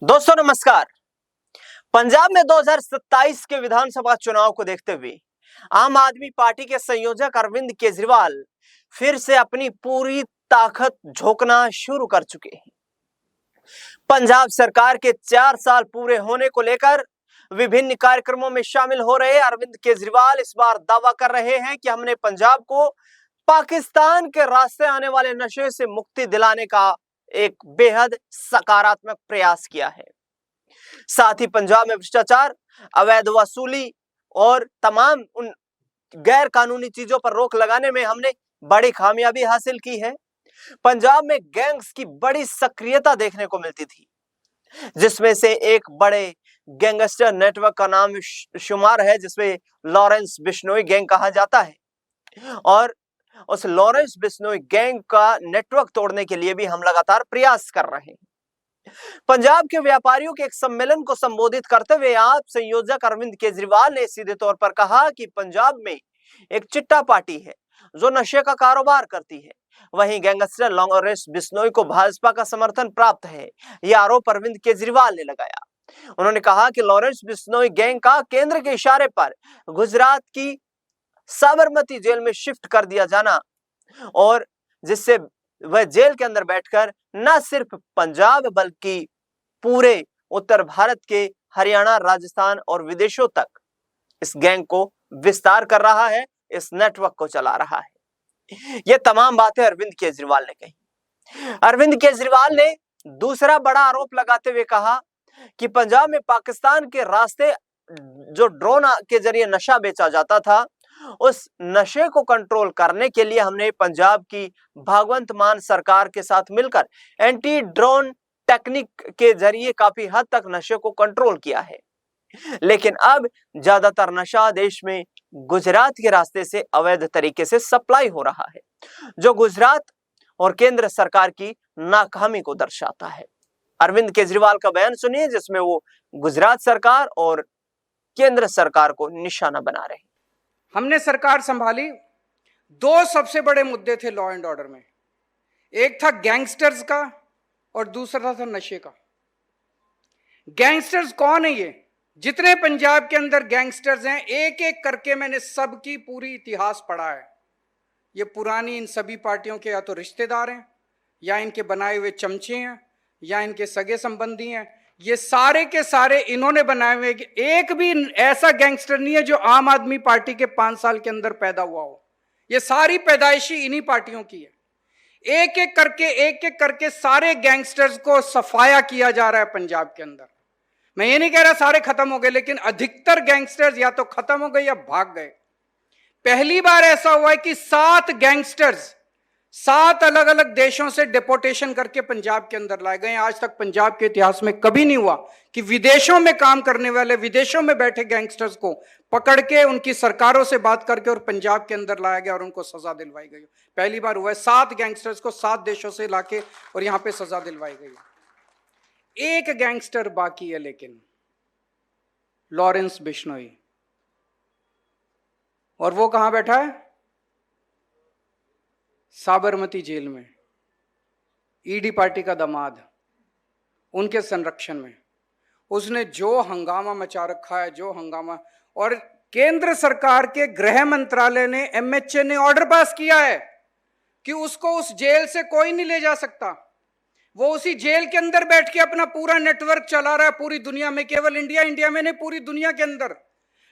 दोस्तों नमस्कार। पंजाब में 2027 के विधानसभा चुनाव को देखते हुए आम आदमी पार्टी के संयोजक अरविंद केजरीवाल फिर से अपनी पूरी ताकत झोंकना शुरू कर चुके हैं। पंजाब सरकार के 4 साल पूरे होने को लेकर विभिन्न कार्यक्रमों में शामिल हो रहे अरविंद केजरीवाल इस बार दावा कर रहे हैं कि हमने पंजाब को पाकिस्तान के रास्ते आने वाले नशे से मुक्ति दिलाने का एक बेहद सकारात्मक प्रयास किया है। साथ ही पंजाब में भ्रष्टाचार, अवैध वसूली और तमाम उन गैर कानूनी चीजों पर रोक लगाने में हमने बड़ी कामयाबी हासिल की है। पंजाब में गैंग्स की बड़ी सक्रियता देखने को मिलती थी, जिसमें से एक बड़े गैंगस्टर नेटवर्क का नाम शुमार है, जिसमें लॉरेंस बिश्नोई गैंग कहा जाता है। और उस लॉरेंस बिश्नोई गैंग का नेटवर्क तोड़ने के लिए भी हम लगातार प्रयास कर रहे हैं। पंजाब के व्यापारियों के एक सम्मेलन को संबोधित करते हुए आप संयोजक अरविंद केजरीवाल ने सीधे तौर पर कहा कि पंजाब में एक चिट्टा पार्टी है जो नशे का कारोबार करती है, वहीं गैंगस्टर लॉरेंस बिश्नोई को भाजपा का समर्थन प्राप्त है। यह आरोप अरविंद केजरीवाल ने लगाया। उन्होंने कहा कि लॉरेंस बिश्नोई गैंग का केंद्र के इशारे पर गुजरात की साबरमती जेल में शिफ्ट कर दिया जाना और जिससे वह जेल के अंदर बैठकर न सिर्फ पंजाब बल्कि पूरे उत्तर भारत के हरियाणा, राजस्थान और विदेशों तक इस गैंग को विस्तार कर रहा है, इस नेटवर्क को चला रहा है। ये तमाम बातें अरविंद केजरीवाल ने कही। अरविंद केजरीवाल ने दूसरा बड़ा आरोप लगाते हुए कहा कि पंजाब में पाकिस्तान के रास्ते जो ड्रोन के जरिए नशा बेचा जाता था, उस नशे को कंट्रोल करने के लिए हमने पंजाब की भगवंत मान सरकार के साथ मिलकर एंटी ड्रोन टेक्निक के जरिए काफी हद तक नशे को कंट्रोल किया है। लेकिन अब ज्यादातर नशा देश में गुजरात के रास्ते से अवैध तरीके से सप्लाई हो रहा है, जो गुजरात और केंद्र सरकार की नाकामी को दर्शाता है। अरविंद केजरीवाल का बयान सुनिए, जिसमें वो गुजरात सरकार और केंद्र सरकार को निशाना बना रहे हैं। हमने सरकार संभाली, दो सबसे बड़े मुद्दे थे लॉ एंड ऑर्डर में। एक था गैंगस्टर्स का और दूसरा था नशे का। गैंगस्टर्स कौन है? ये जितने पंजाब के अंदर गैंगस्टर्स हैं, एक एक करके मैंने सबकी पूरी इतिहास पढ़ा है। ये पुरानी इन सभी पार्टियों के या तो रिश्तेदार हैं, या इनके बनाए हुए चमचे हैं, या इनके सगे संबंधी हैं। ये सारे के सारे इन्होंने बनाए हुए। एक भी ऐसा गैंगस्टर नहीं है जो आम आदमी पार्टी के 5 साल के अंदर पैदा हुआ हो। ये सारी पैदाइशी इन्हीं पार्टियों की है। एक एक करके सारे गैंगस्टर्स को सफाया किया जा रहा है पंजाब के अंदर। मैं ये नहीं कह रहा सारे खत्म हो गए, लेकिन अधिकतर गैंगस्टर्स या तो खत्म हो गए या भाग गए। पहली बार ऐसा हुआ है कि 7 गैंगस्टर्स 7 अलग अलग देशों से डिपोटेशन करके पंजाब के अंदर लाए गए। आज तक पंजाब के इतिहास में कभी नहीं हुआ कि विदेशों में काम करने वाले, विदेशों में बैठे गैंगस्टर्स को पकड़ के उनकी सरकारों से बात करके और पंजाब के अंदर लाया गया और उनको सजा दिलवाई गई। पहली बार हुआ है 7 गैंगस्टर्स को 7 देशों से लाके और यहां पे सजा दिलवाई गई। एक गैंगस्टर बाकी है, लेकिन लॉरेंस बिश्नोई। और वो कहां बैठा है? साबरमती जेल में। ईडी पार्टी का दामाद, उनके संरक्षण में। उसने जो हंगामा मचा रखा है, जो हंगामा। और केंद्र सरकार के गृह मंत्रालय ने, एमएचए ने ऑर्डर पास किया है कि उसको उस जेल से कोई नहीं ले जा सकता। वो उसी जेल के अंदर बैठ के अपना पूरा नेटवर्क चला रहा है पूरी दुनिया में। केवल इंडिया में नहीं, पूरी दुनिया के अंदर।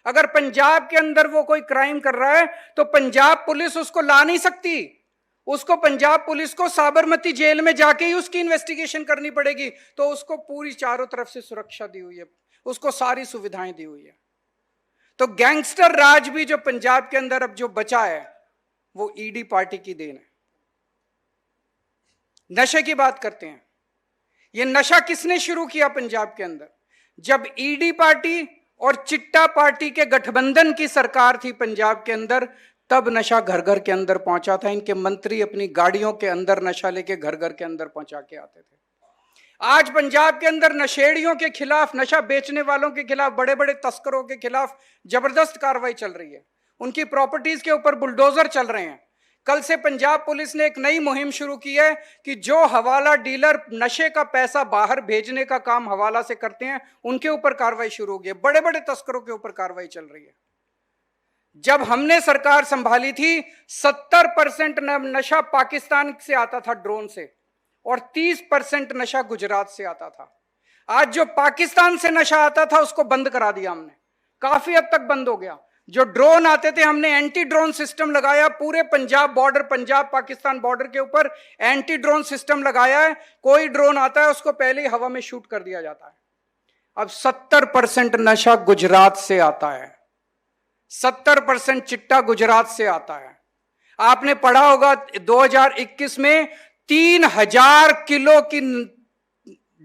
अगर पंजाब के अंदर वो कोई क्राइम कर रहा है तो पंजाब पुलिस उसको ला नहीं सकती। उसको पंजाब पुलिस को साबरमती जेल में जाके ही उसकी इन्वेस्टिगेशन करनी पड़ेगी। तो उसको पूरी चारों तरफ से सुरक्षा दी हुई है, उसको सारी सुविधाएं दी हुई है। तो गैंगस्टर राज भी जो पंजाब के अंदर अब जो बचा है, वो ईडी पार्टी की देन है। नशे की बात करते हैं। ये नशा किसने शुरू किया पंजाब के अंदर? जब ईडी पार्टी और चिट्टा पार्टी के गठबंधन की सरकार थी पंजाब के अंदर, तब नशा घर घर के अंदर पहुंचा था। इनके मंत्री अपनी गाड़ियों के अंदर नशा लेके घर घर के अंदर पहुंचा के आते थे। आज पंजाब के अंदर नशेड़ियों के खिलाफ, नशा बेचने वालों के खिलाफ, बड़े बड़े तस्करों के खिलाफ जबरदस्त कार्रवाई चल रही है। उनकी प्रॉपर्टीज के ऊपर बुलडोजर चल रहे हैं। कल से पंजाब पुलिस ने एक नई मुहिम शुरू की है कि जो हवाला डीलर नशे का पैसा बाहर भेजने का काम हवाला से करते हैं, उनके ऊपर कार्रवाई शुरू होगी। बड़े बड़े तस्करों के ऊपर कार्रवाई चल रही है। जब हमने सरकार संभाली थी, 70% नशा पाकिस्तान से आता था ड्रोन से, और 30% नशा गुजरात से आता था। आज जो पाकिस्तान से नशा आता था उसको बंद करा दिया हमने, काफी हद तक बंद हो गया। जो ड्रोन आते थे, हमने एंटी ड्रोन सिस्टम लगाया, पूरे पंजाब बॉर्डर, पंजाब पाकिस्तान बॉर्डर के ऊपर एंटी ड्रोन सिस्टम लगाया है। कोई ड्रोन आता है उसको पहले ही हवा में शूट कर दिया जाता है। अब 70% नशा गुजरात से आता है, 70% चिट्टा गुजरात से आता है। आपने पढ़ा होगा 2021 में 3000 किलो की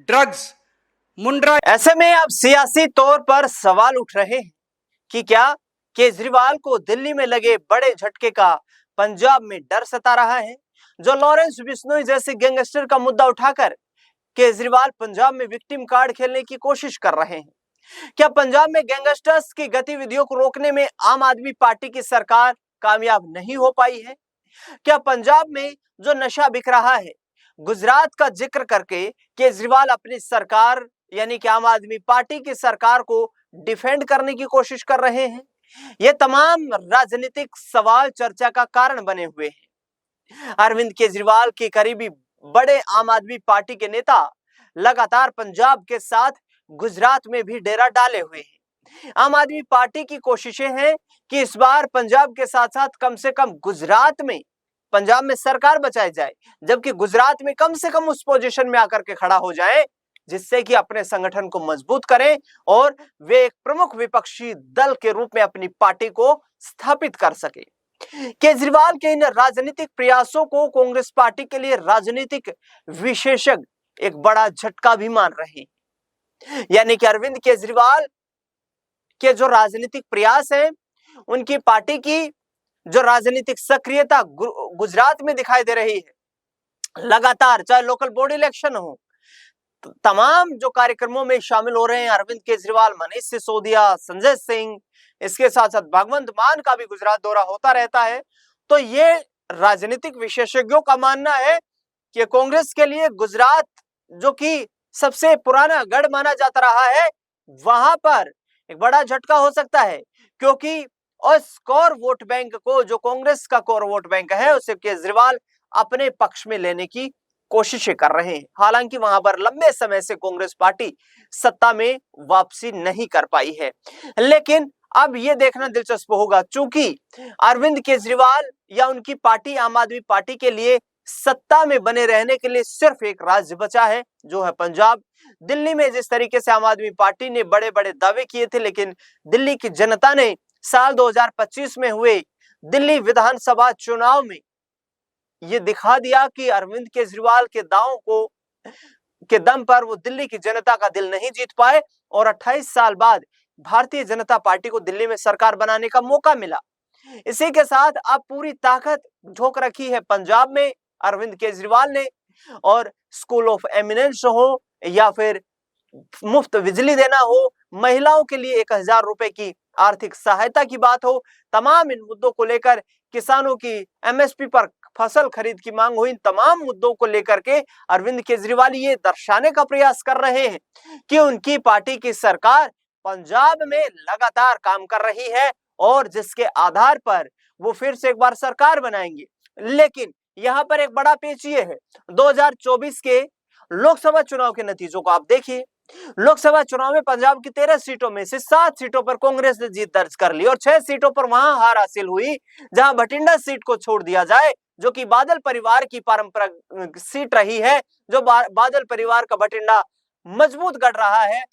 ड्रग्स मुंड्रा। ऐसे में अब सियासी तौर पर सवाल उठ रहे हैं कि क्या केजरीवाल को दिल्ली में लगे बड़े झटके का पंजाब में डर सता रहा है। जो लॉरेंस बिश्नोई जैसे गैंगस्टर का मुद्दा उठाकर केजरीवाल पंजाब में विक्टिम कार्ड खेलने की कोशिश कर रहे हैं। क्या पंजाब में गैंगस्टर्स की गतिविधियों को रोकने में आम आदमी पार्टी की सरकार कामयाब नहीं हो पाई है? क्या पंजाब में जो नशा बिक रहा है, गुजरात का जिक्र करके केजरीवाल अपनी सरकार यानी कि आम आदमी पार्टी की सरकार को डिफेंड करने की कोशिश कर रहे हैं? ये तमाम राजनीतिक सवाल चर्चा का कारण बने हुए हैं। अरविंद केजरीवाल के करीबी बड़े आम आदमी पार्टी के नेता लगातार पंजाब के साथ गुजरात में भी डेरा डाले हुए हैं। आम आदमी पार्टी की कोशिशें हैं कि इस बार पंजाब के साथ साथ कम से कम गुजरात में, पंजाब में सरकार बचाई जाए, जबकि गुजरात में कम से कम उस पोजीशन में आकर के खड़ा हो जाए जिससे कि अपने संगठन को मजबूत करें और वे एक प्रमुख विपक्षी दल के रूप में अपनी पार्टी को स्थापित कर सके। केजरीवाल के इन राजनीतिक प्रयासों को कांग्रेस पार्टी के लिए राजनीतिक विशेषज्ञ एक बड़ा झटका भी मान रहे हैं। यानी कि अरविंद केजरीवाल के जो राजनीतिक प्रयास हैं, उनकी पार्टी की जो राजनीतिक सक्रियता गुजरात में दिखाई दे रही है, लगातार चाहे लोकल बॉडी इलेक्शन हो, तमाम जो कार्यक्रमों में शामिल हो रहे हैं अरविंद केजरीवाल, मनीष सिसोदिया, संजय सिंह, इसके साथ साथ भगवंत मान का भी गुजरात दौरा होता रहता है। तो ये राजनीतिक विशेषज्ञों का मानना है कि कांग्रेस के लिए गुजरात, जो कि सबसे पुराना गढ़ माना जाता रहा है, वहां पर एक बड़ा झटका हो सकता है, क्योंकि उस कोर वोट बैंक को, जो कांग्रेस का कोर वोट बैंक है, उसे केजरीवाल अपने पक्ष में लेने की कोशिशें कर रहे हैं। हालांकि वहां पर लंबे समय से कांग्रेस पार्टी सत्ता में वापसी नहीं कर पाई है। लेकिन अब यह देखना दिलचस्प होगा, चूंकि अरविंद केजरीवाल या उनकी पार्टी आम आदमी पार्टी के लिए सत्ता में बने रहने के लिए सिर्फ एक राज्य बचा है, जो है पंजाब। दिल्ली में जिस तरीके से आम आदमी पार्टी ने बड़े बड़े दावे किए थे, लेकिन दिल्ली की जनता ने साल 2025 में हुए दिल्ली विधानसभा चुनाव में ये दिखा दिया कि अरविंद केजरीवाल के दावों को के दम पर वो दिल्ली की जनता का दिल नहीं जीत पाए, और 28 साल बाद भारतीय जनता पार्टी को दिल्ली में सरकार बनाने का मौका मिला। इसी के साथ अब पूरी ताकत झोंक रखी है पंजाब में अरविंद केजरीवाल ने, और स्कूल ऑफ एमिनेंस हो या फिर मुफ्त बिजली देना हो, महिलाओं के लिए 1000 रुपए की आर्थिक सहायता की बात हो, तमाम इन मुद्दों को लेकर, किसानों की एमएसपी पर फसल खरीद की मांग हुई, इन तमाम मुद्दों को लेकर के अरविंद केजरीवाल ये दर्शाने का प्रयास कर रहे हैं कि उनकी पार्टी की सरकार पंजाब में लगातार काम कर रही है, और जिसके आधार पर वो फिर से एक बार सरकार बनाएंगे। लेकिन यहाँ पर एक बड़ा पेच ये है, 2024 के लोकसभा चुनाव के नतीजों को आप देखिए। लोकसभा चुनाव में पंजाब की 13 सीटों में से 7 सीटों पर कांग्रेस ने जीत दर्ज कर ली, और 6 सीटों पर वहां हार हासिल हुई, जहां भटिंडा सीट को छोड़ दिया जाए, जो कि बादल परिवार की पारंपरिक सीट रही है, जो बादल परिवार का भटिंडा मजबूत गढ़ रहा है,